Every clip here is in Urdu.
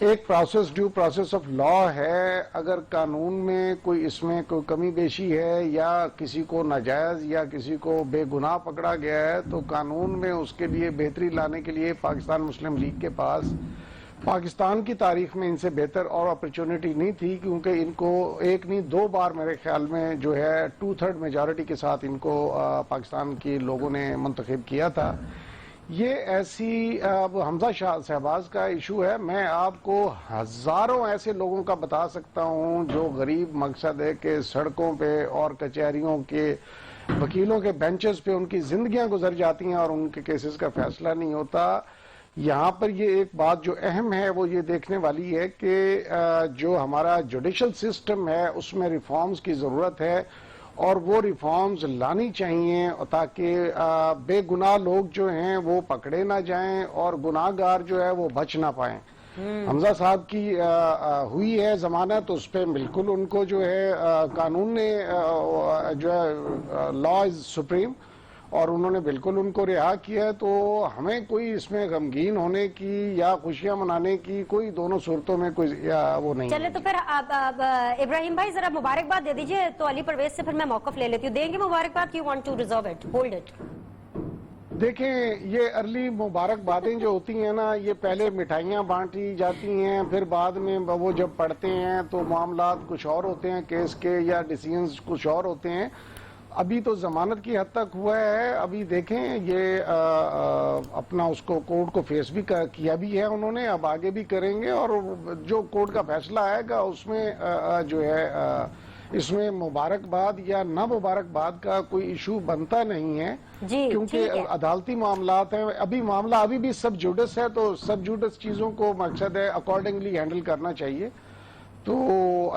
ایک process due process of law ہے. اگر قانون میں کوئی اس میں کوئی کمی بیشی ہے یا کسی کو ناجائز یا کسی کو بے گناہ پکڑا گیا ہے تو قانون میں اس کے لیے بہتری لانے کے لیے پاکستان مسلم لیگ کے پاس پاکستان کی تاریخ میں ان سے بہتر اور اپرچونٹی نہیں تھی, کیونکہ ان کو ایک نہیں 2 بار میرے خیال میں جو ہے 2/3 میجورٹی کے ساتھ ان کو پاکستان کے لوگوں نے منتخب کیا تھا. یہ ایسی اب حمزہ شہباز کا ایشو ہے. میں آپ کو ہزاروں ایسے لوگوں کا بتا سکتا ہوں جو غریب مقصد ہے کہ سڑکوں پہ اور کچہریوں کے وکیلوں کے بینچز پہ ان کی زندگیاں گزر جاتی ہیں اور ان کے کیسز کا فیصلہ نہیں ہوتا. یہاں پر یہ ایک بات جو اہم ہے وہ یہ دیکھنے والی ہے کہ جو ہمارا جوڈیشل سسٹم ہے اس میں ریفارمز کی ضرورت ہے اور وہ ریفارمز لانی چاہیے تاکہ بے گناہ لوگ جو ہیں وہ پکڑے نہ جائیں اور گناہ گار جو ہے وہ بچ نہ پائیں. حمزہ صاحب کی ہوئی ہے ضمانت, اس پہ بالکل ان کو جو ہے قانون نے جو ہے لا از سپریم اور انہوں نے بالکل ان کو رہا کیا ہے. تو ہمیں کوئی اس میں غمگین ہونے کی یا خوشیاں منانے کی کوئی دونوں صورتوں میں کوئی وہ نہیں. چلے تو پھر ابراہیم بھائی ذرا مبارکباد دے دیجئے تو علی پرویز سے پھر میں موقف لے لیتی ہوں. دیں گے مبارکباد کی want to reserve it hold it? دیکھیں یہ ارلی مبارکبادیں جو ہوتی ہیں نا یہ پہلے مٹھائیاں بانٹی جاتی ہیں, پھر بعد میں وہ جب پڑھتے ہیں تو معاملات کچھ اور ہوتے ہیں کیس کے یا ڈیسیژنز کچھ اور ہوتے ہیں. ابھی تو ضمانت کی حد تک ہوا ہے. ابھی دیکھیں یہ اپنا اس کو کورٹ کو فیس بھی کیا بھی ہے انہوں نے, اب آگے بھی کریں گے اور جو کورٹ کا فیصلہ آئے گا اس میں جو ہے اس میں مبارکباد یا نہ مبارکباد کا کوئی ایشو بنتا نہیں ہے کیونکہ عدالتی معاملات ہیں. ابھی معاملہ ابھی بھی سب جوڈس ہے تو سب جوڈس چیزوں کو مقصد ہے اکارڈنگلی ہینڈل کرنا چاہیے. تو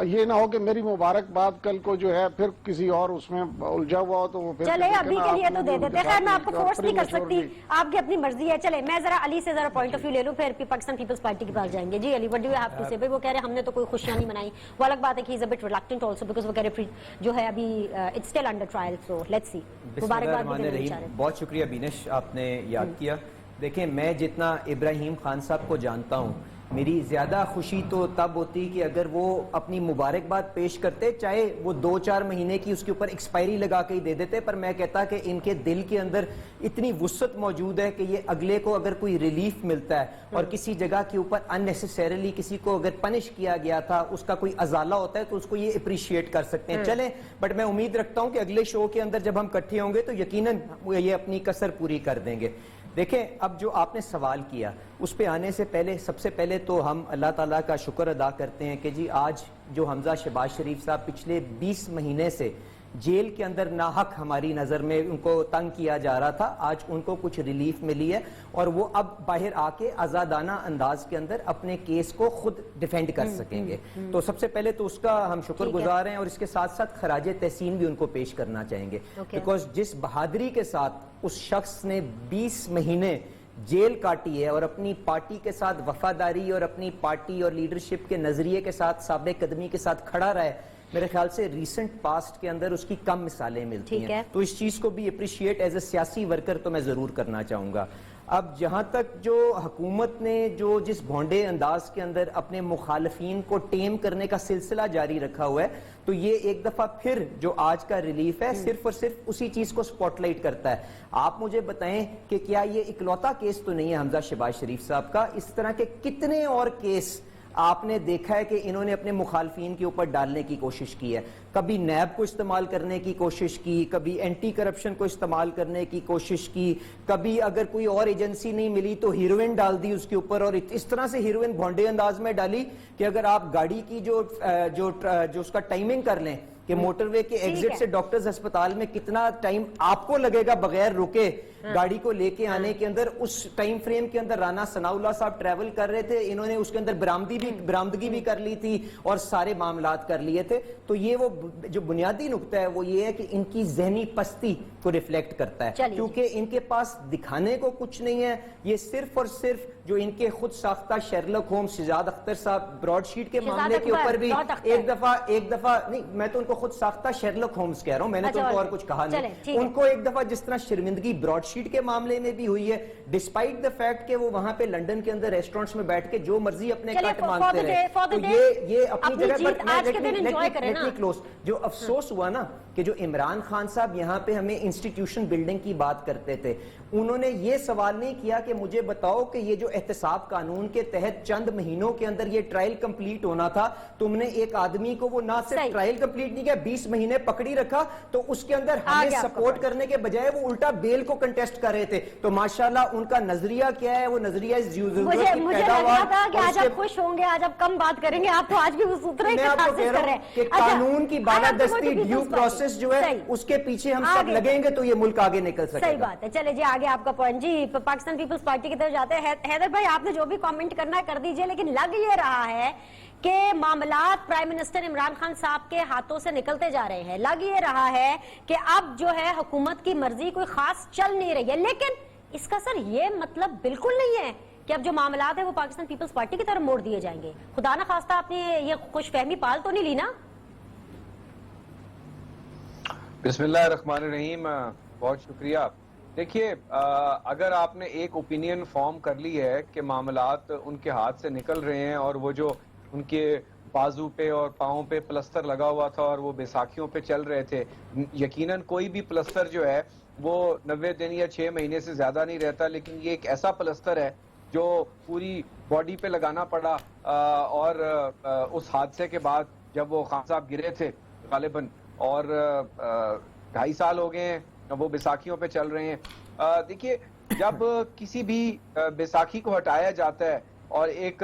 یہ نہ ہو کہ میری مبارکباد کل کو جو ہے پھر کسی اور اس میں الجھا ہوا ہو تو وہ پھر چلے ابھی کے لیے تو دے دیتے. خیر میں آپ کو فورس نہیں کر سکتی, آپ کی اپنی مرضی ہے. چلے میں ذرا علی سے ذرا پوائنٹ آف ویو لے لوں پھر پاکستان پیپلز پارٹی کے پاس جائیں گے. جی Ali what do you have to say? وہ کہہ رہے ہیں ہم نے تو کوئی خوشیاں نہیں منائی. وہ الگ بات ہے کہ he is a bit reluctant also because وہ کہہ رہے جو ہے ابھی it's still under trial. So let's see. مبارکباد. بہت شکریہ بینش, آپ نے یاد کیا. دیکھیں میں جتنا ابراہیم خان صاحب کو جانتا ہوں میری زیادہ خوشی تو تب ہوتی کہ اگر وہ اپنی مبارکباد پیش کرتے چاہے وہ 2-4 مہینے کی اس کے اوپر ایکسپائری لگا کے ہی دے دیتے, پر میں کہتا کہ ان کے دل کے اندر اتنی وسعت موجود ہے کہ یہ اگلے کو اگر کوئی ریلیف ملتا ہے اور کسی جگہ کے اوپر اننیسیسریلی کسی کو اگر پنش کیا گیا تھا اس کا کوئی ازالہ ہوتا ہے تو اس کو یہ اپریشیٹ کر سکتے ہیں. چلیں بٹ میں امید رکھتا ہوں کہ اگلے شو کے اندر جب ہم اکٹھے ہوں گے تو یقیناً یہ اپنی کسر پوری کر دیں گے. دیکھیں اب جو آپ نے سوال کیا اس پہ آنے سے پہلے سب سے پہلے تو ہم اللہ تعالیٰ کا شکر ادا کرتے ہیں کہ جی آج جو حمزہ شہباز شریف صاحب پچھلے 20 مہینے سے جیل کے اندر ناحق ہماری نظر میں ان کو تنگ کیا جا رہا تھا, آج ان کو کچھ ریلیف ملی ہے اور وہ اب باہر آ کے آزادانہ انداز کے اندر اپنے کیس کو خود ڈیفینڈ کر سکیں گے. تو سب سے پہلے تو اس کا ہم شکر گزار ہیں اور اس کے ساتھ ساتھ خراج تحسین بھی ان کو پیش کرنا چاہیں گے بیکاز جس بہادری کے ساتھ اس شخص نے 20 مہینے جیل کاٹی ہے اور اپنی پارٹی کے ساتھ وفاداری اور اپنی پارٹی اور لیڈرشپ کے نظریے کے ساتھ ثابت قدمی کے ساتھ کھڑا رہا ہے, میرے خیال سے ریسنٹ پاسٹ کے اندر اس کی کم مثالیں ملتی ہیں. تو اس چیز کو بھی اپریشیٹ ایز اے سیاسی ورکر تو میں ضرور کرنا چاہوں گا. اب جہاں تک جو حکومت نے جو جس بھونڈے انداز کے اندر اپنے مخالفین کو ٹیم کرنے کا سلسلہ جاری رکھا ہوا ہے تو یہ ایک دفعہ پھر جو آج کا ریلیف ہے صرف اور صرف اسی چیز کو سپوٹ لائٹ کرتا ہے. آپ مجھے بتائیں کہ کیا یہ اکلوتا کیس تو نہیں ہے حمزہ شہباز شریف صاحب کا, اس طرح کے کتنے اور کیس آپ نے دیکھا ہے کہ انہوں نے اپنے مخالفین کے اوپر ڈالنے کی کوشش کی ہے. کبھی نیب کو استعمال کرنے کی کوشش کی, کبھی اینٹی کرپشن کو استعمال کرنے کی کوشش کی, کبھی اگر کوئی اور ایجنسی نہیں ملی تو ہیروئن ڈال دی اس کے اوپر اور اس طرح سے ہیروئن بھونڈے انداز میں ڈالی کہ اگر آپ گاڑی کی جو اس کا ٹائمنگ کر لیں کہ موٹر وے کے ایگزٹ سے ڈاکٹرز ہسپتال میں کتنا ٹائم آپ کو لگے گا بغیر رکے گاڑی کو لے کے آنے کے اندر, اس ٹائم فریم کے اندر رانا ثناء اللہ صاحب ٹریول کر رہے تھے, انہوں نے اس کے اندر برآمدگی بھی کر لی تھی اور سارے معاملات کر لیے تھے. تو یہ وہ جو بنیادی نقطہ ہے وہ یہ ہے کہ ان کی ذہنی پستی کو ریفلیکٹ کرتا ہے کیونکہ ان کے پاس دکھانے کو کچھ نہیں ہے. یہ صرف اور صرف جو ان کے خود ساختہ شیرلک ہومز شہزاد اختر صاحب براڈ شیٹ کے معاملے کے اوپر بھی ایک دفعہ نہیں, میں تو ان کو خود ساختہ شیرلک ہومز کہہ رہا ہوں, میں نے تو ان کو اور کچھ کہا نہیں. ان کو ایک دفعہ جس طرح شرمندگی براڈ شیٹ کے معاملے میں بھی ہوئی ہے, ڈسپائٹ دا فیکٹ کہ وہ وہاں پہ لندن کے اندر ریسٹورنٹس میں بیٹھ کے جو مرضی اپنے کٹ مانگتے رہے. تو یہ اپنی جگہ پر کلوز. جو افسوس ہوا نا کہ جو عمران خان صاحب یہاں پہ ہمیں انسٹیٹیوشن بلڈنگ کی بات کرتے تھے, انہوں نے یہ سوال نہیں کیا کہ مجھے بتاؤ کہ یہ جو احتساب قانون کے تحت چند مہینوں کے اندر یہ ٹرائل کمپلیٹ ہونا تھا, تم نے ایک آدمی کو وہ نہ صرف ٹرائل کمپلیٹ نہیں کیا, 20 مہینے پکڑی رکھا, تو اس کے اندر ہمیں سپورٹ کرنے کے بجائے وہ الٹا بیل کو کنٹیسٹ کر رہے تھے. تو ماشاءاللہ ان کا نظریہ کیا ہے, وہ نظریہ مجھے لگ رہا تھا کہ آج آپ خوش ہوں گے, آج آپ کم بات کریں گے, آپ تو آج بھی اس اترے میں آپ کو کہہ رہا ہوں کہ قانون کی بالادستی ڈیو پروسیس جو ہے اس کے پیچھے ہم سب لگیں گے تو یہ ملک آگے نکل سکے گا. صحیح بات ہے. چلے جی آگے آپ کا پوائنٹ. جی پاکستان پیپلز پارٹی کی طرف جاتے ہیں. حیدر بھائی آپ نے جو بھی کامنٹ کرنا ہے کر دیجئے, لیکن لگ یہ رہا ہے کہ معاملات پرائم منسٹر عمران خان صاحب کے ہاتھوں سے نکلتے جا رہے ہیں. لگ یہ رہا ہے کہ اب جو ہے حکومت کی مرضی کوئی خاص چل نہیں رہی ہے, لیکن اس کا سر یہ مطلب بالکل نہیں ہے کہ اب جو معاملات ہیں وہ پاکستان پیپلز پارٹی کی طرف موڑ دیے جائیں گے. خدا نہ خواستہ آپ نے یہ خوش فہمی پال تو نہیں لی نا؟ بسم اللہ الرحمن الرحیم. بہت شکریہ. دیکھیے, اگر آپ نے ایک اوپینین فارم کر لی ہے کہ معاملات ان کے ہاتھ سے نکل رہے ہیں, اور وہ جو ان کے بازو پہ اور پاؤں پہ پلستر لگا ہوا تھا اور وہ بیساکھیوں پہ چل رہے تھے, یقیناً کوئی بھی پلستر جو ہے وہ 90 دن یا 6 مہینے سے زیادہ نہیں رہتا, لیکن یہ ایک ایسا پلستر ہے جو پوری باڈی پہ لگانا پڑا. اور اس حادثے کے بعد جب وہ خان صاحب گرے تھے غالباً, اور 2.5 سال ہو گئے ہیں وہ بیساکھیوں پہ چل رہے ہیں. دیکھیے, جب کسی بھی بیساکھی کو ہٹایا جاتا ہے اور ایک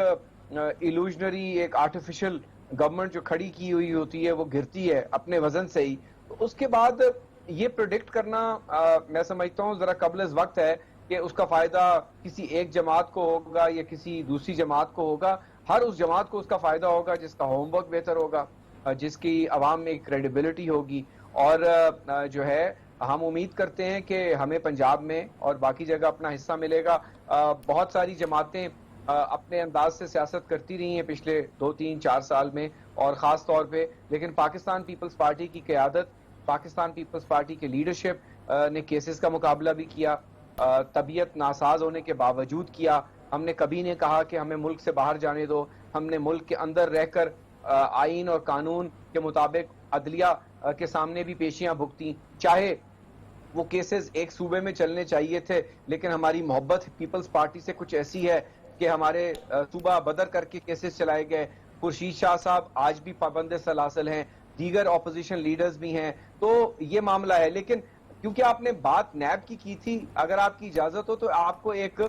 ایلوژنری, ایک آرٹیفیشل گورنمنٹ جو کھڑی کی ہوئی ہوتی ہے وہ گرتی ہے اپنے وزن سے ہی, تو اس کے بعد یہ پریڈکٹ کرنا میں سمجھتا ہوں ذرا قبل از وقت ہے کہ اس کا فائدہ کسی ایک جماعت کو ہوگا یا کسی دوسری جماعت کو ہوگا. ہر اس جماعت کو اس کا فائدہ ہوگا جس کا ہوم ورک بہتر ہوگا, جس کی عوام میں کریڈیبلٹی ہوگی. اور جو ہے ہم امید کرتے ہیں کہ ہمیں پنجاب میں اور باقی جگہ اپنا حصہ ملے گا. بہت ساری جماعتیں اپنے انداز سے سیاست کرتی رہی ہیں پچھلے 2, 3, 4 سال میں, اور خاص طور پہ, لیکن پاکستان پیپلز پارٹی کی قیادت, پاکستان پیپلز پارٹی کے لیڈرشپ نے کیسز کا مقابلہ بھی کیا, طبیعت ناساز ہونے کے باوجود کیا. ہم نے کبھی نہیں کہا کہ ہمیں ملک سے باہر جانے دو, ہم نے ملک کے اندر رہ کر آئین اور قانون کے مطابق عدلیہ کے سامنے بھی پیشیاں بھگتیں. چاہے وہ کیسز ایک صوبے میں چلنے چاہیے تھے, لیکن ہماری محبت پیپلز پارٹی سے کچھ ایسی ہے کہ ہمارے صوبہ بدر کر کے کیسز چلائے گئے. خورشید شاہ صاحب آج بھی پابند سلاسل ہیں, دیگر اپوزیشن لیڈرز بھی ہیں. تو یہ معاملہ ہے. لیکن کیونکہ آپ نے بات نیب کی تھی, اگر آپ کی اجازت ہو تو آپ کو ایک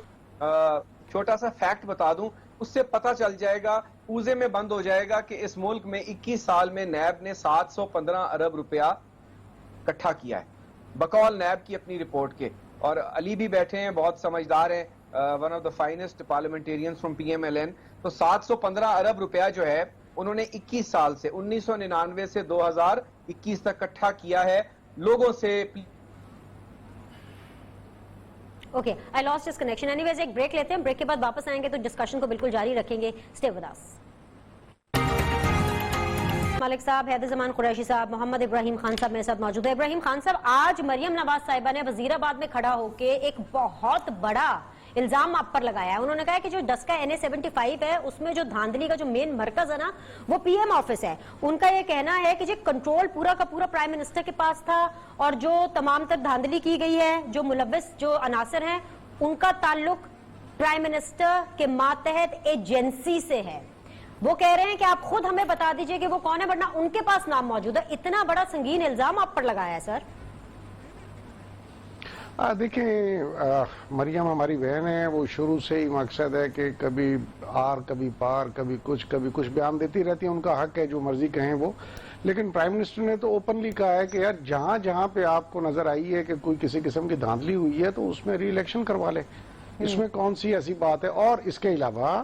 چھوٹا سا فیکٹ بتا دوں, اس سے پتہ چل جائے گا, اوزے میں بند ہو جائے گا کہ اس ملک میں 21 سال میں نیب نے 715 ارب روپیہ اکٹھا کیا ہے, بقول نیب کی اپنی رپورٹ کے. اور علی بھی بیٹھے ہیں, بہت سمجھدار ہیں, one of the finest parliamentarians from PMLN. تو 715 ارب روپیہ جو ہے انہوں نے 21 سال سے 1999 سے 2021 تک اکٹھا کیا ہے لوگوں سے. Okay, I lost his connection. Anyways, ایک بریک لیتے ہیں, بریک کے بعد واپس آئیں گے تو ڈسکشن کو بالکل جاری رکھیں گے. Stay with us. مالک صاحب, حیدر زمان قریشی صاحب, محمد ابراہیم خان صاحب میرے ساتھ موجود ہے. ابراہیم خان صاحب, آج مریم نواز صاحبہ نے وزیر آباد میں کھڑا ہو کے ایک بہت بڑا الزام آپ پر لگایا ہے. انہوں نے کہا کہ جو ڈسکا NA-75 ہے اس میں جو دھاندلی کا جو مین مرکز ہے نا وہ PM آفس ہے. ان کا یہ کہنا ہے کہ جو کنٹرول پورا کا پورا پرائم منسٹر کے پاس تھا, اور جو تمام تر دھاندلی کی گئی ہے, جو ملوث جو عناصر ہیں, ان کا تعلق پرائم منسٹر کے ماتحت ایجنسی سے ہے. وہ کہہ رہے ہیں کہ آپ خود ہمیں بتا دیجئے کہ وہ کون ہے, ورنہ ان کے پاس نام موجود ہے. اتنا بڑا سنگین الزام آپ پر لگایا ہے سر. دیکھیں, مریم ہماری بہن ہے, وہ شروع سے ہی مقصد ہے کہ کبھی آر کبھی پار, کبھی کچھ بیان دیتی رہتی ہے. ان کا حق ہے جو مرضی کہیں وہ. لیکن پرائم منسٹر نے تو اوپنلی کہا ہے کہ یار جہاں پہ آپ کو نظر آئی ہے کہ کوئی کسی قسم کی دھاندلی ہوئی ہے تو اس میں ری الیکشن کروا لے. اس میں کون سی ایسی بات ہے. اور اس کے علاوہ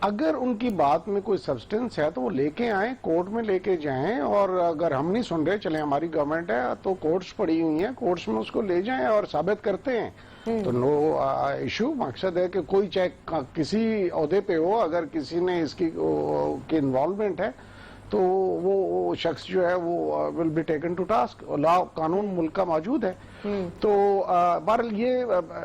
اگر ان کی بات میں کوئی سبسٹنس ہے تو وہ لے کے آئیں, کورٹ میں لے کے جائیں. اور اگر ہم نہیں سن رہے, چلیں ہماری گورنمنٹ ہے تو کورٹس پڑی ہوئی ہیں, کورٹس میں اس کو لے جائیں اور ثابت کرتے ہیں تو نو ایشو. مقصد ہے کہ کوئی چاہے کسی عہدے پہ ہو, اگر کسی نے اس کی انوالومنٹ ہے تو وہ شخص جو ہے وہ will be taken to task. لا قانون ملک کا موجود ہے. تو بہرحال یہ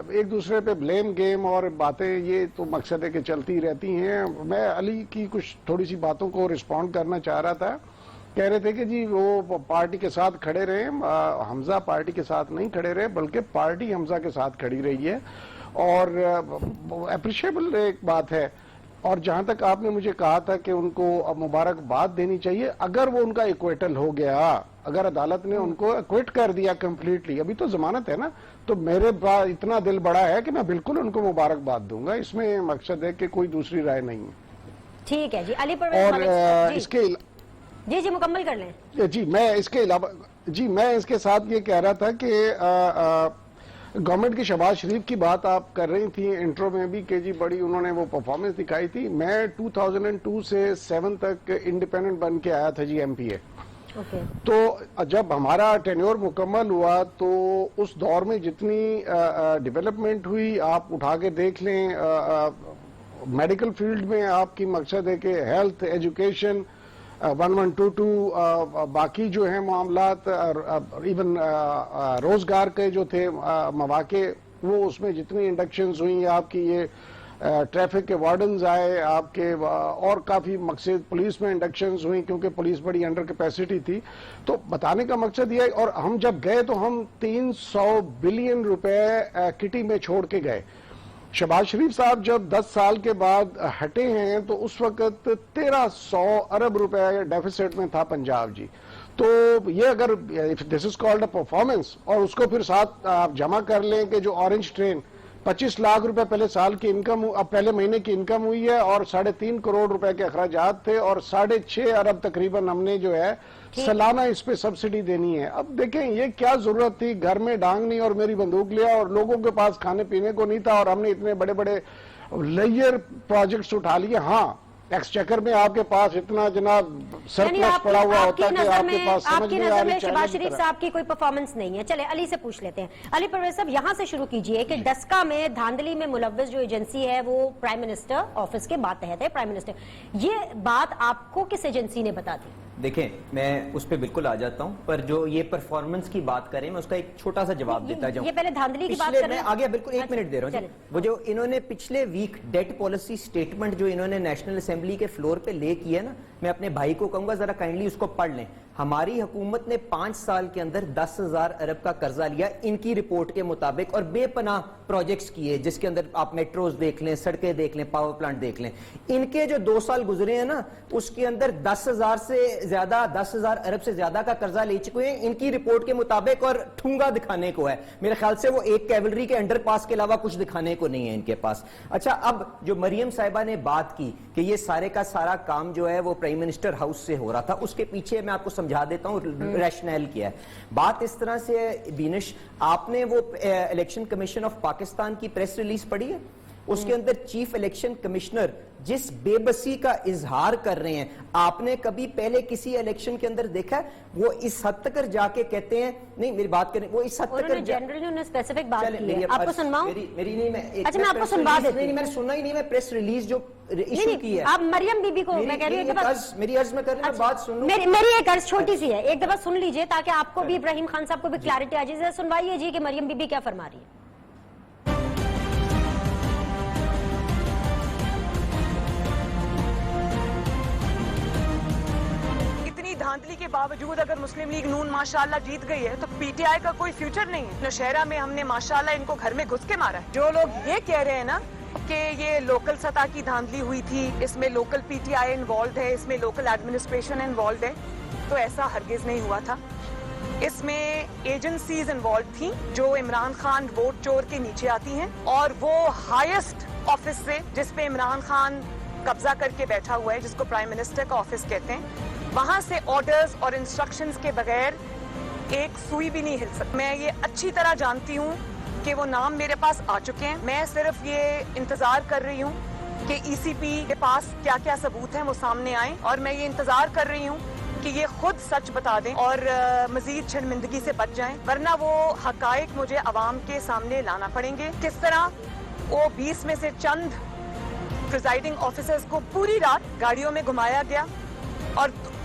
ایک دوسرے پہ بلیم گیم اور باتیں یہ تو مقصد ہے کہ چلتی رہتی ہیں. میں علی کی کچھ تھوڑی سی باتوں کو رسپونڈ کرنا چاہ رہا تھا. کہہ رہے تھے کہ جی وہ پارٹی کے ساتھ کھڑے رہے. حمزہ پارٹی کے ساتھ نہیں کھڑے رہے بلکہ پارٹی حمزہ کے ساتھ کھڑی رہی ہے اور اپریشیبل ایک بات ہے. اور جہاں تک آپ نے مجھے کہا تھا کہ ان کو مبارکباد دینی چاہیے, اگر وہ ان کا ایکویٹل ہو گیا, اگر عدالت نے ان کو ایکویٹ کر دیا کمپلیٹلی, ابھی تو ضمانت ہے نا, تو میرے پاس اتنا دل بڑا ہے کہ میں بالکل ان کو مبارکباد دوں گا. اس میں مقصد ہے کہ کوئی دوسری رائے نہیں ہے. ٹھیک ہے جی. علی پرویز اور ملک اس کے جی مکمل کر لیں. جی میں اس کے علاوہ میں اس کے ساتھ یہ کہہ رہا تھا کہ گورنمنٹ کی شہباز شریف کی بات آپ کر رہی تھی انٹرو میں بھی کہ جی بڑی انہوں نے وہ پرفارمنس دکھائی تھی. میں 2002 سے 7 تک انڈیپینڈنٹ بن کے آیا تھا جی ایم پی اے. تو جب ہمارا ٹینیور مکمل ہوا تو اس دور میں جتنی ڈیولپمنٹ ہوئی آپ اٹھا کے دیکھ لیں. میڈیکل فیلڈ میں آپ کی مقصد ہے کہ ہیلتھ, ایجوکیشن, 1122, باقی جو ہیں معاملات, ایون روزگار کے جو تھے مواقع, وہ اس میں جتنی انڈکشنز ہوئی, آپ کی یہ ٹریفک کے وارڈنز آئے آپ کے, اور کافی مقصد پولیس میں انڈکشنز ہوئی کیونکہ پولیس بڑی انڈر کیپیسٹی تھی. تو بتانے کا مقصد یہ ہے, اور ہم جب گئے تو ہم 300 بلین روپے کٹی میں چھوڑ کے گئے. شہباز شریف صاحب جب 10 سال کے بعد ہٹے ہیں تو اس وقت 1300 ارب روپے ڈیفیسٹ میں تھا پنجاب جی. تو یہ اگر دس از کالڈ اے پرفارمنس, اور اس کو پھر ساتھ آپ جمع کر لیں کہ جو اورنج ٹرین 25 لاکھ روپے پہلے سال کی انکم, اب پہلے مہینے کی انکم ہوئی ہے, اور 3.5 کروڑ روپے کے اخراجات تھے, اور 6.5 ارب تقریباً ہم نے جو ہے سالانہ اس پہ سبسڈی دینی ہے. اب دیکھیں یہ کیا ضرورت تھی, گھر میں ڈانگ نہیں اور میری بندوق لیا, اور لوگوں کے پاس کھانے پینے کو نہیں تھا, اور ہم نے اتنے بڑے بڑے لیئر پروجیکٹس اٹھا لیے. ہاں ایکسچیکر میں آپ کے پاس اتنا جناب سرپلس پڑا ہوا ہوتا کہ آپ کے پاس آپ کی نظر میں شہباز شریف صاحب کی کوئی پرفارمنس نہیں ہے. چلے علی سے پوچھ لیتے ہیں. علی پرویز صاحب یہاں سے شروع کیجئے کہ ڈسکا میں دھاندلی میں ملوث جو ایجنسی ہے وہ پرائم منسٹر آفس کے ماتحت ہے. پرائم منسٹر, یہ بات آپ کو کس ایجنسی نے بتا دی؟ دیکھیں میں اس پہ بالکل آ جاتا ہوں, پر جو یہ پرفارمنس کی بات کریں میں اس کا ایک چھوٹا سا جواب دیتا جاؤں. یہ پہلے دھاندلی کی بات کر رہے ہیں, میں آگے بالکل 1 منٹ دے رہا ہوں. وہ جو انہوں نے پچھلے ویک ڈیٹ پالیسی سٹیٹمنٹ جو انہوں نے نیشنل اسمبلی کے فلور پہ لے کیا نا, میں اپنے بھائی کو کہوں گا ذرا کائنڈلی اس کو پڑھ لیں. ہماری حکومت نے 5 سال کے اندر 10,000 ارب کا قرضہ لیا ان کی رپورٹ کے مطابق, اور بے پناہ پروجیکٹس کیے جس کے اندر آپ میٹروز دیکھ لیں, سڑکیں دیکھ لیں, پاور پلانٹ دیکھ لیں. ان کے جو 2 سال گزرے ہیں نا اس کے اندر 10,000 ارب سے زیادہ کا قرضہ لے چکے ہیں ان کی رپورٹ کے مطابق, اور ٹھونگا دکھانے کو ہے. میرے خیال سے وہ ایک کیولری کے انڈر پاس کے علاوہ کچھ دکھانے کو نہیں ہے ان کے پاس. اچھا, اب جو مریم صاحبہ نے بات کی کہ یہ سارے کا سارا کام جو ہے وہ پرائم منسٹر ہاؤس سے ہو رہا تھا, اس کے پیچھے میں آپ کو سمجھا دیتا ہوں ریشنل کیا ہے. بات اس طرح سے بینش, آپ نے وہ الیکشن کمیشن آف پاکستان کی پریس ریلیز پڑھی ہے؟ اس کے اندر چیف الیکشن کمشنر جس بے بسی کا اظہار کر رہے ہیں, آپ نے کبھی پہلے کسی الیکشن کے اندر دیکھا ہے وہ اس حد تک جا کے کہتے ہیں, نہیں میری بات کریں, وہ اس حد تک جنرلی انہوں نے اسپیسیفک بات کی ہے. آپ کو سنواؤں؟ میری نہیں, میں اچھا میں آپ کو سنوا دیتی ہوں. نہیں میں نے سننا ہی نہیں, میں پریس ریلیز جو ایشو کی ہے آپ مریم بی بی کو, میں کہہ رہی ہوں میری عرض میں کرنے میں بات سن لوں. میری ایک عرض چھوٹی سی ہے, ایک دفعہ سن لیجئے تاکہ آپ کو بھی, ابراہیم خان صاحب کو بھی کلیئرٹی آ جائے. سنوائیے جی کہ مریم بی بی کیا فرما رہی ہے. دھاندلی کے باوجود اگر مسلم لیگ نون ماشاءاللہ جیت گئی ہے تو پی ٹی آئی کا کوئی فیوچر نہیں ہے. نوشہرہ میں ہم نے ماشاءاللہ ان کو گھر میں گھس کے مارا ہے. جو لوگ یہ کہہ رہے ہیں نا کہ یہ لوکل سطح کی دھاندلی ہوئی تھی, اس میں local P T I involved ہے, اس میں لوکل ایڈمنسٹریشن انوالوڈ ہے, تو ایسا ہرگز نہیں ہوا تھا. اس میں ایجنسیز انوالوڈ تھیں جو عمران خان ووٹ چور کے نیچے آتی ہیں, اور وہ ہائیسٹ آفس سے جس پہ عمران خان قبضہ کر کے بیٹھا ہوا ہے, جس کو پرائم منسٹر کا آفس کہتے ہیں, وہاں سے آرڈرز اور انسٹرکشنز کے بغیر ایک سوئی بھی نہیں ہل سکتی. میں یہ اچھی طرح جانتی ہوں کہ وہ نام میرے پاس آ چکے ہیں. میں صرف یہ انتظار کر رہی ہوں کہ ای سی پی کے پاس کیا کیا ثبوت ہیں وہ سامنے آئیں, اور میں یہ انتظار کر رہی ہوں کہ یہ خود سچ بتا دیں اور مزید شرمندگی سے بچ جائیں, ورنہ وہ حقائق مجھے عوام کے سامنے لانا پڑیں گے. کس طرح وہ 20 میں سے چند پریزائڈنگ آفیسرز کو پوری رات گاڑیوں میں گھمایا گیا اور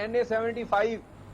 NA75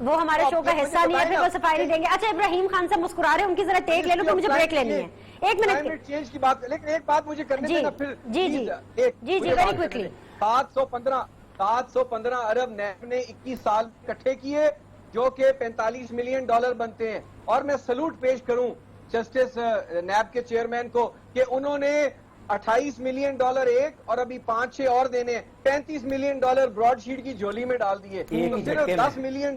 وہ ہمارے شو کا حصہ نہیں ہے، پھر وہ صفائی نہیں دیں گے. اچھا ابراہیم خان صاحب مسکرا رہے ہیں، ان کی ذرا ٹیک لے لو، پھر مجھے بریک لینی ہے. ایک منٹ چینج کی بات، لیکن ایک بات مجھے کرنے دینا پھر. جی ویری کوئکلی. 715 ارب نیب نے 21 سال اکٹھے کیے، جو کہ $45 ملین بنتے ہیں. اور میں سلوٹ پیش کروں جسٹس نیب کے چیئرمین کو کہ انہوں نے $28 ملین ایک اور ابھی 5-6 اور دینے ہیں، $35 ملین براڈ شیٹ کی جھولی میں ڈال دیے. تو صرف $10 ملین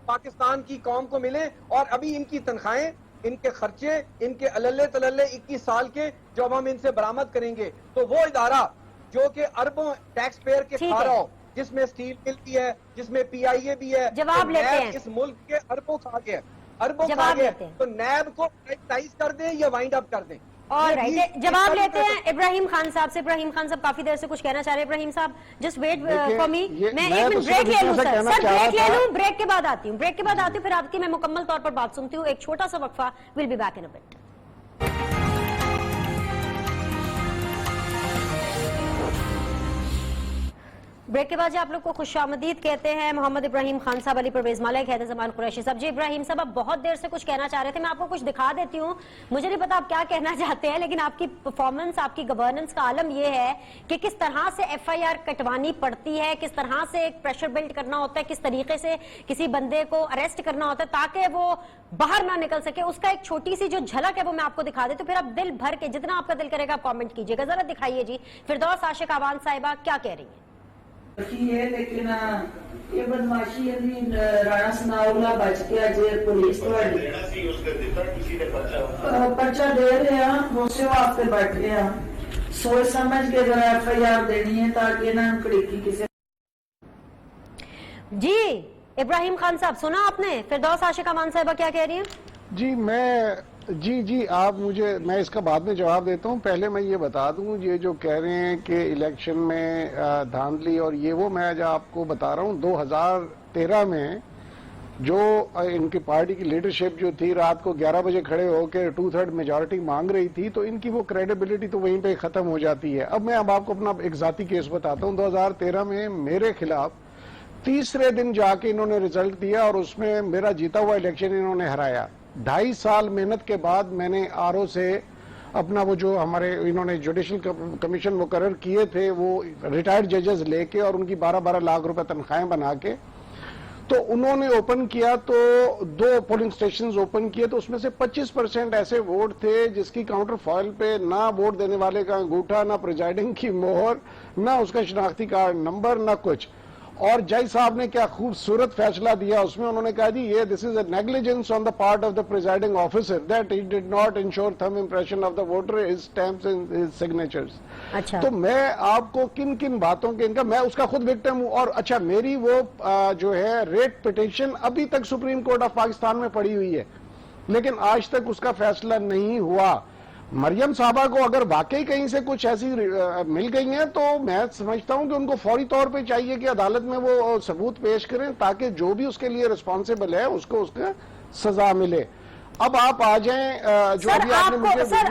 پاکستان کی قوم کو ملے، اور ابھی ان کی تنخواہیں، ان کے خرچے، ان کے اللے تللے 21 سال کے جو اب ہم ان سے برآمد کریں گے، تو وہ ادارہ جو کہ اربوں ٹیکس پیئر کے کھا رہا ہو، جس میں اسٹیل مل بھی ہے، جس میں PIA بھی ہے، جواب لیتے ہیں. اس ملک کے اربوں کھا گیا، اربوں کھا گیا. تو نیب کو پرائیویٹائز کر دیں یا وائنڈ اپ کر دیں. اور جواب لیتے ہیں ابراہیم خان صاحب سے. ابراہیم خان صاحب کافی دیر سے کچھ کہنا چاہ رہے ہیں. ابراہیم صاحب جسٹ ویٹ فار می، میں ایک منٹ بریک لے لوں سر، بریک لے لوں، بریک کے بعد آتی ہوں، پھر آپ کی میں مکمل طور پر بات سنتی ہوں. ایک چھوٹا سا وقفہ، will be back in a bit. Break کے بعد جی آپ لوگ کو خوش آمدید کہتے ہیں. محمد ابراہیم خان صاحب، علی پرویز ملک، حیدر زمان قریشی صاحب. جی ابراہیم صاحب، آپ بہت دیر سے کچھ کہنا چاہ رہے تھے، میں آپ کو کچھ دکھا دیتی ہوں. مجھے نہیں پتا آپ کیا کہنا چاہتے ہیں، لیکن آپ کی پرفارمنس، آپ کی گورننس کا عالم یہ ہے کہ کس طرح سے FIR کٹوانی پڑتی ہے، کس طرح سے ایک پریشر بلڈ کرنا ہوتا ہے، کس طریقے سے کسی بندے کو اریسٹ کرنا ہوتا ہے تاکہ وہ باہر نہ نکل سکے. اس کا ایک چھوٹی سی جو جھلک ہے وہ میں آپ کو دکھا دیتی ہوں، پھر آپ دل بھر کے جتنا آپ کا دل کرے گا آپ کامنٹ کیجیے گا. ذرا دکھائیے جی فردوس عاشق آوان صاحبہ کیا کہہ رہی ہیں. ہے لیکن یہ بدماشی رانا ثناءاللہ بچ گیا جی پولیس پرچہ دے رہے ہیں دوسرے واسطے بیٹھ گیا سوچ سمجھ کے ذرا FIR دینی ہے تاکہ نہ کڑکی کسی. جی ابراہیم خان صاحب سنا آپ نے فردوس عاشق امان صاحبہ کیا کہہ رہی ہیں؟ جی آپ مجھے، میں اس کا بعد میں جواب دیتا ہوں. پہلے میں یہ بتا دوں، یہ جو کہہ رہے ہیں کہ الیکشن میں دھاندلی اور یہ وہ، میں آج آپ کو بتا رہا ہوں 2013 میں جو ان کی پارٹی کی لیڈرشپ جو تھی رات کو 11 بجے کھڑے ہو کے 2/3 میجارٹی مانگ رہی تھی، تو ان کی وہ کریڈیبلٹی تو وہیں پہ ختم ہو جاتی ہے. اب میں آپ کو اپنا ایک ذاتی کیس بتاتا ہوں. 2013 میں میرے خلاف تیسرے دن جا کے انہوں نے رزلٹ دیا اور اس میں میرا جیتا ہوا الیکشن انہوں نے ہرایا. 2.5 سال محنت کے بعد میں نے RO سے اپنا وہ جو ہمارے انہوں نے جوڈیشل کمیشن مقرر کیے تھے وہ ریٹائرڈ ججز لے کے اور ان کی 12 لاکھ روپے تنخواہیں بنا کے، تو انہوں نے اوپن کیا، تو 2 پولنگ سٹیشنز اوپن کیے، تو اس میں سے 25% ایسے ووٹ تھے جس کی کاؤنٹر فائل پہ نہ ووٹ دینے والے کا انگوٹھا، نہ پریزائڈنگ کی مہر، نہ اس کا شناختی کارڈ نمبر، نہ کچھ. اور جج صاحب نے کیا خوبصورت فیصلہ دیا اس میں، انہوں نے کہا جی یہ this is a negligence on the part of the presiding officer that he did not ensure thumb impression of the voter his stamps and his signatures. تو میں آپ کو کن کن باتوں کے ان کا، میں اس کا خود وکٹم ہوں. اور اچھا میری وہ جو ہے ریٹ پٹیشن ابھی تک سپریم کورٹ آف پاکستان میں پڑی ہوئی ہے، لیکن آج تک اس کا فیصلہ نہیں ہوا. مریم صاحبہ کو اگر واقعی کہیں سے کچھ ایسی مل گئی ہیں تو میں سمجھتا ہوں کہ ان کو فوری طور پہ چاہیے کہ عدالت میں وہ ثبوت پیش کریں تاکہ جو بھی اس کے لیے رسپانسیبل ہے اس کو اس کا سزا ملے. اب آپ آ جائیں جو سر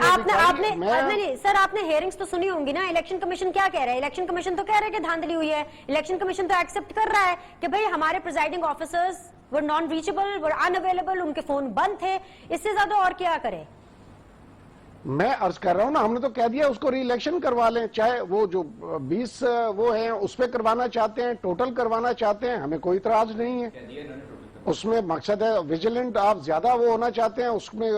آپ نے ہیئرنگز تو سنی ہوں گی نا. الیکشن کمیشن کیا کہہ رہا ہے؟ الیکشن کمیشن تو کہہ رہا ہے کہ دھاندلی ہوئی ہے. الیکشن کمیشن تو ایکسپٹ کر رہا ہے کہ بھئی ہمارے presiding officers were naan reachable, were in available, ان کے فون بند تھے. اس سے زیادہ اور کیا کرے؟ میں عرض کر رہا ہوں نا، ہم نے تو کہہ دیا اس کو ری الیکشن کروا لیں، چاہے وہ جو 20 وہ ہیں اس پہ کروانا چاہتے ہیں، ٹوٹل کروانا چاہتے ہیں، ہمیں کوئی اعتراض نہیں ہے. اس میں مقصد ہے ویجیلنٹ، آپ زیادہ وہ ہونا چاہتے ہیں اس میں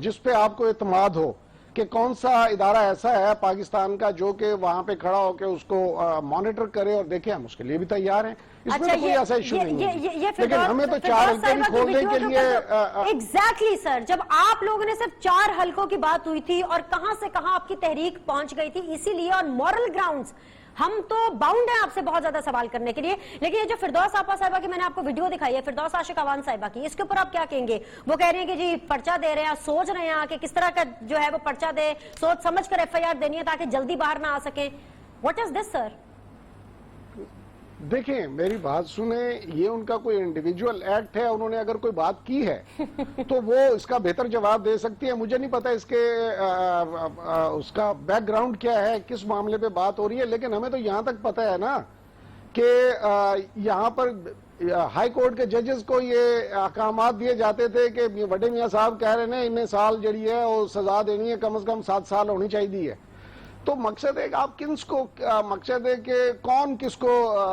جس پہ آپ کو اعتماد ہو کہ کون سا ادارہ ایسا ہے پاکستان کا جو کہ وہاں پہ کھڑا ہو کے اس کو مانیٹر کرے اور دیکھیں. ہم اس کے لیے بھی تیار ہیں، اس میں کوئی ایسا ایشو نہیں ہے، لیکن ہمیں تو 4 حلقے بھی کھولنے کے لیے. ایگزیکٹلی سر، جب آپ لوگوں نے صرف 4 حلقوں کی بات ہوئی تھی اور کہاں سے کہاں آپ کی تحریک پہنچ گئی تھی، اسی لیے اور مورل گراؤنڈز ہم تو باؤنڈ ہیں آپ سے بہت زیادہ سوال کرنے کے لیے. لیکن یہ جو فردوس آپا صاحبہ کی میں نے آپ کو ویڈیو دکھائی ہے، فردوس عاشق آوان صاحبہ کی، اس کے اوپر آپ کیا کہیں گے؟ وہ کہہ رہے ہیں کہ جی پرچہ دے رہے ہیں، سوچ رہے ہیں کہ کس طرح کا جو ہے وہ پرچہ دے، سوچ سمجھ کر FIR دینی ہے تاکہ جلدی باہر نہ آ سکیں. واٹ از دس سر؟ دیکھیں میری بات سنیں، یہ ان کا کوئی انڈیویجول ایکٹ ہے، انہوں نے اگر کوئی بات کی ہے تو وہ اس کا بہتر جواب دے سکتی ہے. مجھے نہیں پتا اس کے اس کا بیک گراؤنڈ کیا ہے، کس معاملے پہ بات ہو رہی ہے، لیکن ہمیں تو یہاں تک پتا ہے نا کہ یہاں پر ہائی کورٹ کے ججز کو یہ احکامات دیے جاتے تھے کہ بڑے میاں صاحب کہہ رہے ہیں انہیں سال جڑی ہے وہ سزا دینی ہے، کم از کم 7 سال ہونی چاہیے. تو مقصد ہے کہ آپ کنس کو مقصد ہے کہ کون کس کو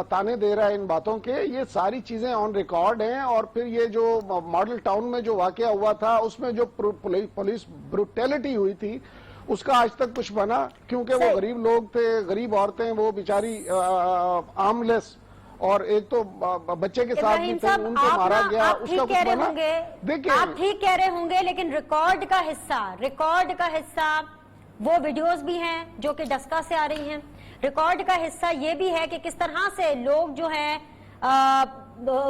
تانے دے رہا ہے ان باتوں کے، یہ ساری چیزیں آن ریکارڈ ہیں. اور پھر یہ جو ماڈل ٹاؤن میں جو واقعہ ہوا تھا اس میں جو پولیس بروٹیلٹی ہوئی تھی اس کا آج تک کچھ بنا، کیونکہ وہ غریب لوگ تھے، غریب عورتیں، وہ بیچاری آرملیس، اور ایک تو بچے کے ساتھ بھی تھے، ان کو مارا گیا، اس کا کچھ بنا. دیکھیں آپ ٹھیک کہہ رہے ہوں گے، لیکن ریکارڈ کا حصہ وہ ویڈیوز بھی ہیں جو کہ ڈسکا سے آ رہی ہیں. ریکارڈ کا حصہ یہ بھی ہے کہ کس طرح سے لوگ جو ہیں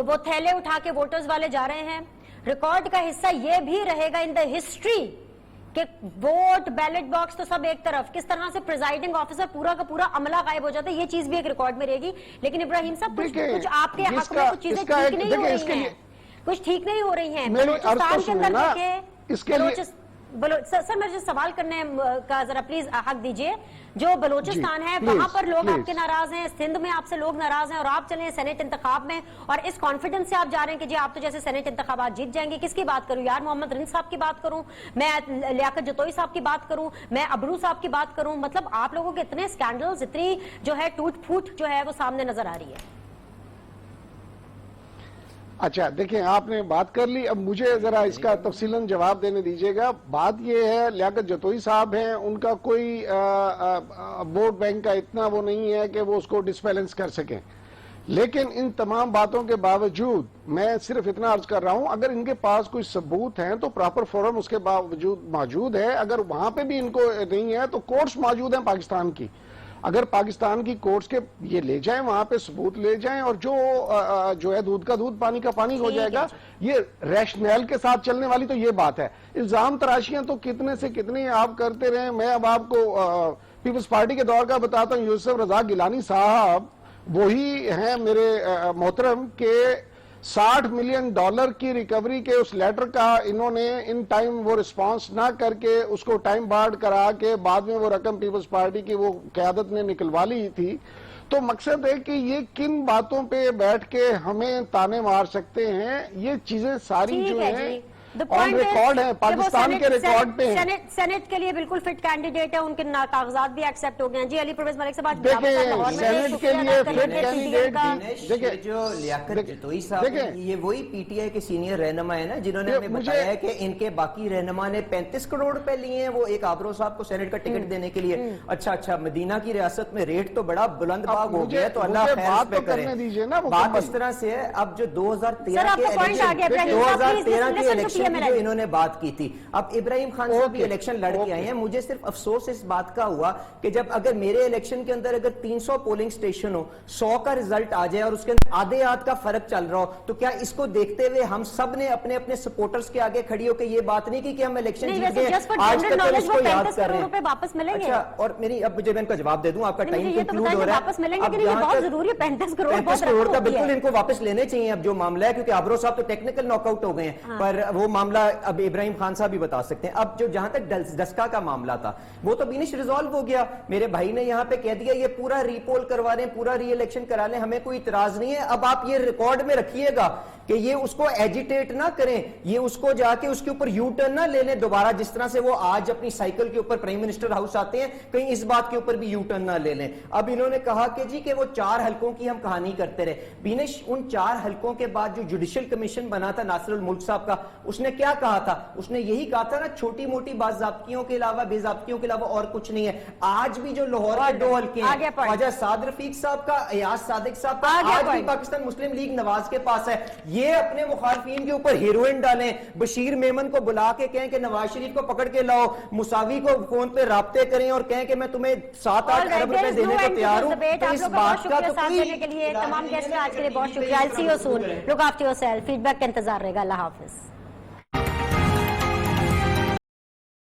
وہ تھیلے اٹھا کے ووٹرز والے جا رہے ہیں. ریکارڈ کا حصہ یہ بھی رہے گا ان دا ہسٹری کہ ووٹ بیلٹ باکس تو سب ایک طرف، کس طرح سے پریزائڈنگ آفیسر پورا کا پورا عملہ غائب ہو جاتا ہے، یہ چیز بھی ایک ریکارڈ میں رہے گی. لیکن ابراہیم صاحب کچھ آپ کے حق میں کچھ چیزیں ٹھیک نہیں ہو رہی ہیں، کچھ ٹھیک نہیں ہو رہی ہیں. بلوچستان کے اندر دیکھیں، سر مجھے سوال کرنے کا ذرا پلیز حق دیجئے. جو بلوچستان ہے وہاں پر لوگ آپ کے ناراض ہیں، سندھ میں آپ سے لوگ ناراض ہیں، اور آپ چلیں سینٹ انتخاب میں اور اس کانفیڈنس سے آپ جا رہے ہیں کہ جی آپ تو جیسے سینٹ انتخابات جیت جائیں گے. کس کی بات کروں یار؟ محمد رنس صاحب کی بات کروں میں، لیاقت جتوئی صاحب کی بات کروں میں، ابرو صاحب کی بات کروں؟ مطلب آپ لوگوں کے اتنے سکینڈلز، اتنی جو ہے ٹوٹ پھوٹ جو ہے وہ سامنے نظر آ رہی ہے. اچھا دیکھیں، آپ نے بات کر لی، اب مجھے ذرا اس کا تفصیلاً جواب دینے دیجیے گا. بات یہ ہے لیاقت جتوئی صاحب ہیں، ان کا کوئی ووٹ بینک کا اتنا وہ نہیں ہے کہ وہ اس کو ڈسبیلنس کر سکیں. لیکن ان تمام باتوں کے باوجود میں صرف اتنا عرض کر رہا ہوں، اگر ان کے پاس کوئی ثبوت ہیں تو پراپر فورم اس کے باوجود موجود ہے. اگر وہاں پہ بھی ان کو نہیں ہے تو کورٹس موجود ہیں پاکستان کی. اگر پاکستان کی کورٹس کے یہ لے جائیں، وہاں پہ ثبوت لے جائیں، اور جو ہے دودھ کا دودھ پانی کا پانی ہو جائے گا. یہ ریشنل کے ساتھ چلنے والی تو یہ بات ہے. الزام تراشیاں تو کتنے سے کتنے آپ کرتے رہے. میں اب آپ کو پیپلز پارٹی کے دور کا بتاتا ہوں. یوسف رضا گیلانی صاحب وہی ہیں میرے محترم کہ $60 ملین کی ریکوری کے اس لیٹر کا انہوں نے ان ٹائم وہ رسپانس نہ کر کے اس کو ٹائم بارڈ کرا کے بعد میں وہ رقم پیپلز پارٹی کی وہ قیادت نے نکلوا لی تھی. تو مقصد ہے کہ یہ کن باتوں پہ بیٹھ کے ہمیں تانے مار سکتے ہیں. یہ چیزیں ساری جو ہیں آن ریکارڈ ہیں، پاکستان کے ریکارڈ پہ ہیں. سینٹ کے لیے بالکل فٹ کینڈیڈیٹ ہے، ان کے کاغذات بھی ایکسیپٹ ہو گئے ہیں. جی علی پرویز ملک صاحب، دیکھیں سینٹ کے لیے فٹ کینڈیڈیٹ دیکھیں جو لیاقت جتوئی صاحب یہ وہی پی ٹی آئی کے سینئر رہنما ہے نا، جنہوں نے ہمیں بتایا ہے کہ ان کے باقی رہنما نے 35 کروڑ روپے لیے ہیں وہ ایک آبرو صاحب کو سینٹ کا ٹکٹ دینے کے لیے. اچھا مدینہ کی ریاست میں ریٹ تو بڑا بلند باغ ہو گیا، تو اللہ خیر پہ کرے. بات اس طرح سے ہے، اب جو 2013 کے الیکشن جو انہوں نے بات کی تھی، اب ابراہیم خان صاحب بھی الیکشن لڑ کے آئے ہیں. مجھے صرف افسوس اس بات کا ہوا کہ جب اگر میرے الیکشن کے اندر اگر 300 پولنگ سٹیشن ہو، 100 کا رزلٹ آ جائے اور اس کے اندر آدھے آدھ کا فرق چل رہا ہو، تو کیا اس کو دیکھتے ہوئے ہم سب نے اپنے اپنے سپورٹرز کے آگے کھڑی ہو کے یہ بات نہیں کی کہ ہم الیکشن جیت گئے، آج تک اس کو یاد کر رہے ہیں. واپس ملیں گے. اچھا، اور میری اب مجھے میں ان کا جواب دے دوں، آپ کا ٹائم کنکلوڈ ہو رہا ہے. واپس ملیں گے، لیکن یہ بہت ضروری ہے. 35 کروڑ کا بالکل ان کو واپس لینے چاہیے اب جو معاملہ ہے، کیونکہ آبرو صاحب تو ٹیکنیکل ناک آؤٹ ہو گئے ہیں، پر وہ معاملہ اب ابراہیم خان صاحب بھی بتا سکتے ہیں. اب جو جہاں تک ڈسکا کا معاملہ تھا وہ تو بینش ریزالو ہو گیا. میرے بھائی نے یہاں پہ کہہ دیا یہ پورا ری پول کروا لیں، پورا ری الیکشن کرا لیں، ہمیں کوئی اعتراض نہیں ہے. اب آپ یہ ریکارڈ میں رکھیے گا کہ یہ اس کو ایجیٹیٹ نہ کریں، یہ اس کو جا کے اس کے اوپر یو ٹرن نہ لے لیں دوبارہ، جس طرح سے وہ آج اپنی سائیکل کے اوپر پرائم منسٹر ہاؤس آتے ہیں، کہیں اس بات کے اوپر بھی یو ٹرن نہ لے لیں. اب انہوں نے کہا کہ جی کہ وہ 4 حلقوں کی ہم کہانی کرتے رہے. بینش ان 4 حلقوں کے بعد جو جوڈیشل کمیشن بنا تھا ناصر الملک صاحب کا، اس نے کیا کہا تھا؟ اس نے یہی کہا تھا نا، چھوٹی موٹی باضابطگیوں کے علاوہ بے ضابطگیوں کے علاوہ اور کچھ نہیں ہے. آج بھی جو لاہور کے 2 حلقے ہیں، خواجہ سعد رفیق صاحب کا، ایاز صادق صاحب کا، آج بھی پاکستان مسلم لیگ نواز کے پاس ہے. یہ اپنے مخالفین کے اوپر ہیروئن ڈالیں، بشیر میمن کو بلا کے کہیں کہ نواز شریف کو پکڑ کے لاؤ، مساوی کو فون پہ رابطے کریں اور کہیں کہ میں تمہیں 7-8 ارب روپے دینے کو تیار ہوں. تو اس بات کا تو تمام گیسٹ آج کے لیے بہت شکریہ. I'll see you soon. Look after yourself. Feedback کا انتظار رہے گا. اللہ حافظ.